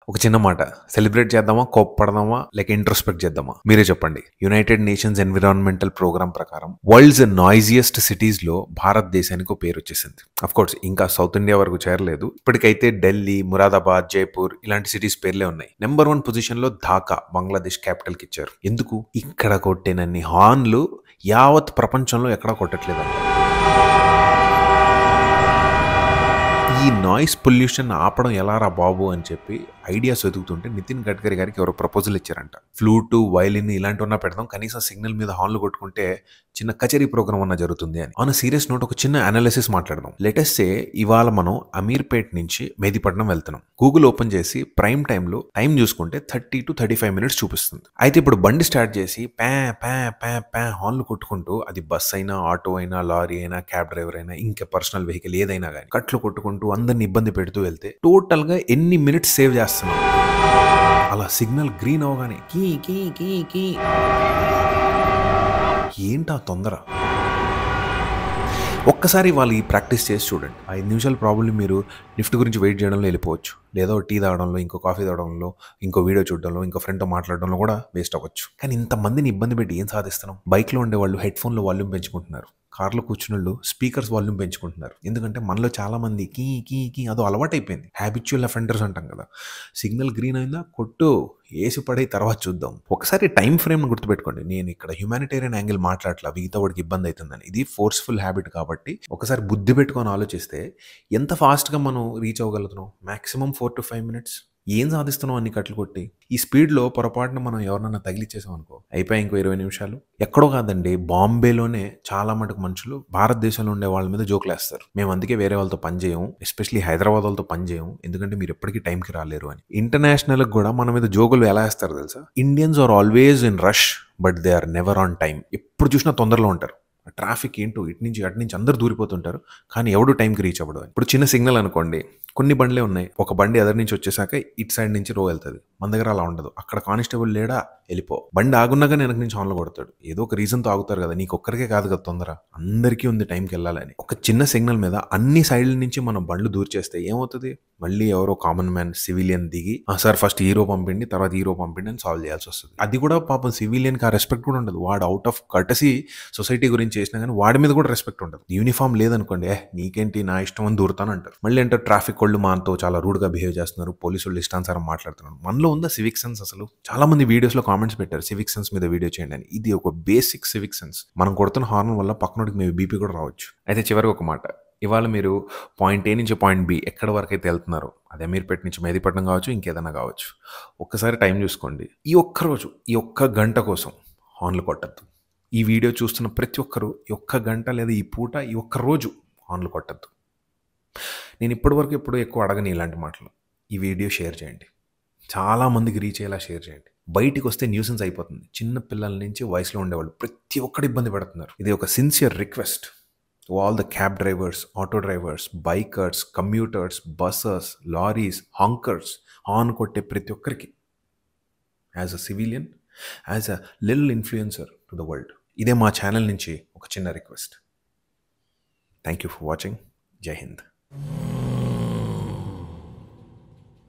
ఒక చిన్న మాట, సెలబ్రేట్ చేద్దామా, కోప్పడదామా, లేక ఇంట్రోస్పెక్ట్ చేద్దామా? మీరే చెప్పండి. యునైటెడ్ నేషన్స్ ఎన్విరాన్మెంటల్ ప్రోగ్రామ్ ప్రకారం వరల్డ్స్ నాయిజియెస్ట్ సిటీస్ లో భారతదేశానికి ఒక పేరు వచ్చేసింది. అఫ్ కోర్స్ ఇంకా సౌత్ ఇండియా వరకు చేరలేదు. ఇప్పటికైతే ఢిల్లీ, మురాదాబాద్, జైపూర్ ఇలాంటి సిటీస్ పేర్లే ఉన్నాయి. నెంబర్ 1 పొజిషన్ లో ఢాకా, బంగ్లాదేశ్ క్యాపిటల్ కి ఇచ్చారు. ఎందుకు? ఇక్కడ కొట్టినన్ని హార్న్లు యావత్ ప్రపంచంలో ఎక్కడా కొట్టట్లేదంట. ఈ నాయిస్ పొల్యూషన్ ఆపడం ఎలా రా బాబు అని చెప్పి ఐడియాస్ వెతుకుతుంటే నితిన్ గడ్కరీ గారికి ఎవరో ప్రపోజల్ ఇచ్చారంట. ఫ్లూటు, వైలిన్ ఇలాంటివన్నా పెడదాం, కనీసం సిగ్నల్ మీద హార్న్లు కొట్టుకుంటే చిన్న కచేరీ ప్రోగ్రామ్ అన్న జరుగుతుంది అని. ఆన్ సీరియస్ నోట్ ఒక చిన్న అనాలిసిస్ మాట్లాడదాం. లేటెస్ట్ సే ఇవాళ మనం అమీర్పేట్ నుంచి మెహదీపట్నం వెళ్తున్నాం. గూగుల్ ఓపెన్ చేసి ప్రైమ్ టైంలో టైం చూసుకుంటే 30 to 35 minutes చూపిస్తుంది. అయితే ఇప్పుడు బండి స్టార్ట్ చేసి ప్యా ప్యా ప్యా ప్యా హార్న్లు కొట్టుకుంటూ, అది బస్ అయినా, ఆటో అయినా, లారీ అయినా, క్యాబ్ డ్రైవర్ అయినా, ఇంకా పర్సనల్ వెహికల్ ఏదైనా కానీ కట్లు కొట్టుకుంటూ అందరిని ఇబ్బంది పెడుతూ వెళ్తే టోటల్ గా ఎన్ని మినిట్స్ సేవ్ చేస్తున్నాం? అలా సిగ్నల్ గ్రీన్ అవగానే కీ కీ కీ కీ. ఏంటా తొందర? ఒక్కసారి వాళ్ళు ఈ ప్రాక్టీస్ చేసి చూడండి. 5 నిమిషాలు ప్రాబ్లమ్ మీరు లిఫ్ట్ గురించి వెయిట్ చేయడంలో వెళ్ళిపోవచ్చు, లేదా టీ తాగడంలో, ఇంకో కాఫీ తాగడంలో, ఇంకో వీడియో చూడడంలో, ఇంకో ఫ్రెండ్తో మాట్లాడడంలో కూడా వేస్ట్ అవ్వచ్చు. కానీ ఇంతమందిని ఇబ్బంది పెట్టి ఏం సాధిస్తున్నాం? బైక్లో ఉండే వాళ్ళు హెడ్ ఫోన్లో వాల్యూమ్ పెంచుకుంటున్నారు, కార్లో కూర్చున్నోళ్ళు స్పీకర్స్ వాల్యూమ్ పెంచుకుంటున్నారు. ఎందుకంటే మనలో చాలా మంది కీ కీ కీ అదో అలవాటైపోయింది. హ్యాబిచువల్ అఫెండర్స్ అంటాం కదా. సిగ్నల్ గ్రీన్ అయిందా కొట్టు, ఏసి పడే తర్వాత చూద్దాం. ఒకసారి టైం ఫ్రేమ్ గుర్తుపెట్టుకోండి. నేను ఇక్కడ హ్యూమానిటేరియన్ యాంగిల్ మాట్లాడట్లా, మిగతా వాడికి ఇబ్బంది అవుతుందని. ఇది ఫోర్స్ఫుల్ హ్యాబిట్ కాబట్టి ఒకసారి బుద్ధి పెట్టుకొని ఆలోచిస్తే ఎంత ఫాస్ట్గా మనం రీచ్ అవ్వగలుగుతున్నాం? Maximum 4 to 5 minutes. ఏం సాధిస్తున్నాం అన్ని కట్లు కొట్టి? ఈ స్పీడ్లో పొరపాటున మనం ఎవరినన్నా తగిలిచ్చేసాం అనుకో, అయిపోయి ఇంకో 20 నిమిషాలు. ఎక్కడో కాదండి, బాంబేలోనే చాలా మటుకు మనుషులు భారతదేశంలో ఉండే వాళ్ళ మీద జోకులు వేస్తారు. మేము అందుకే వేరే వాళ్ళతో పని చేయము, ఎస్పెషలీ హైదరాబాద్ వాళ్ళతో పని చేయము, ఎందుకంటే మీరు ఎప్పటికీ టైంకి రాలేరు అని. ఇంటర్నేషనల్కి కూడా మన మీద జోకులు ఎలా వేస్తారు తెలుసా? Indians are always in rush but they are never on time. ఎప్పుడు చూసినా తొందరలో ఉంటారు. ట్రాఫిక్ ఏంటో ఇటు నుంచి అటు నుంచి అందరూ దూరిపోతుంటారు, కానీ ఎవడు టైంకి రీచ్ అవ్వడు. ఇప్పుడు చిన్న సిగ్నల్ అనుకోండి, కొన్ని బండ్లే ఉన్నాయి. ఒక బండి ఎదరి నుంచి వచ్చేసాక ఇటు సైడ్ నుంచి రో వెళ్తుంది. మన దగ్గర అలా ఉండదు. అక్కడ కానిస్టేబుల్ లేడా, వెళ్ళిపో. బండి ఆగున్నాగా వెనక నుంచి ఆన్లో కొడతాడు. ఏదో ఒక రీజన్తో ఆగుతారు కదా. నీకు ఒక్కరికే కాదు కదా తొందర, అందరికీ ఉంది టైంకి వెళ్ళాలని. ఒక చిన్న సిగ్నల్ మీద అన్ని సైడ్ల నుంచి మనం బండ్లు దూర్ చేస్తే ఏమవుతుంది? మళ్ళీ ఎవరో కామన్ మ్యాన్, సివిలియన్ దిగి సార్ ఫస్ట్ హీరో పంపిండి, తర్వాత హీరో పంపిండి అని సాల్వ్ చేయాల్సి వస్తుంది. అది కూడా పాపం సివిలియన్కి ఆ రెస్పెక్ట్ కూడా ఉండదు. వాడు అవుట్ ఆఫ్ కర్టసీ సొసైటీ గురించి చేసినా కానీ వాడి మీద కూడా రెస్పెక్ట్ ఉండదు. యూనిఫామ్ లేదనుకోండి, నీకేంటి నా ఇష్టం అని దూరుతాను అంటారు. మళ్ళీ అంటే ట్రాఫిక్ వాళ్ళు మనతో చాలా రూడ్గా బిహేవ్ చేస్తున్నారు, పోలీసు వాళ్ళు ఇష్టానుసారం మాట్లాడుతున్నారు. మనలో ఉందా సివిక్ సెన్స్? అసలు చాలా మంది వీడియోస్లో కామెంట్స్ పెట్టారు సివిక్ సెన్స్ మీద వీడియో చేయండి అని. ఇది ఒక బేసిక్ సివిక్ సెన్స్. మనం కొడుతున్న హార్న్ వల్ల పక్కనోడికి మేము బీపీ కూడా రావచ్చు. అయితే చివరికి ఒక మాట, ఇవాళ మీరు పాయింట్ ఏ నుంచి పాయింట్ బి ఎక్కడ వరకు అయితే వెళ్తున్నారో, అదే అమీర్పేట నుంచి మెహదీపట్నం కావచ్చు, ఇంకేదైనా కావచ్చు, ఒక్కసారి టైం చూసుకోండి. ఈ ఒక్కరోజు, ఈ ఒక్క గంట కోసం హార్న్లు కొట్టద్దు. ఈ వీడియో చూస్తున్న ప్రతి ఒక్కరూ ఈ ఒక్క గంట లేదా ఈ పూట, ఈ ఒక్క రోజు హార్న్లు కొట్టద్దు. నేను ఇప్పటివరకు ఎప్పుడు ఎక్కువ అడగని ఇలాంటి మాటలు. ఈ వీడియో షేర్ చేయండి, చాలామందికి రీచ్ అయ్యేలా షేర్ చేయండి. బయటికి వస్తే న్యూసెన్స్ అయిపోతుంది. చిన్న పిల్లల నుంచి వయసులో ఉండేవాళ్ళు ప్రతి ఒక్కరు ఇబ్బంది పడుతున్నారు. ఇది ఒక sincere request to all the cab drivers, auto drivers, bikers, commuters, buses, lorries, honkers, horn కొట్టే ప్రతి ఒక్కరికి, as a civilian, as a little influencer to the world, ఇదే మా ఛానల్ నుంచి ఒక చిన్న request. Thank you for watching. Jai Hind.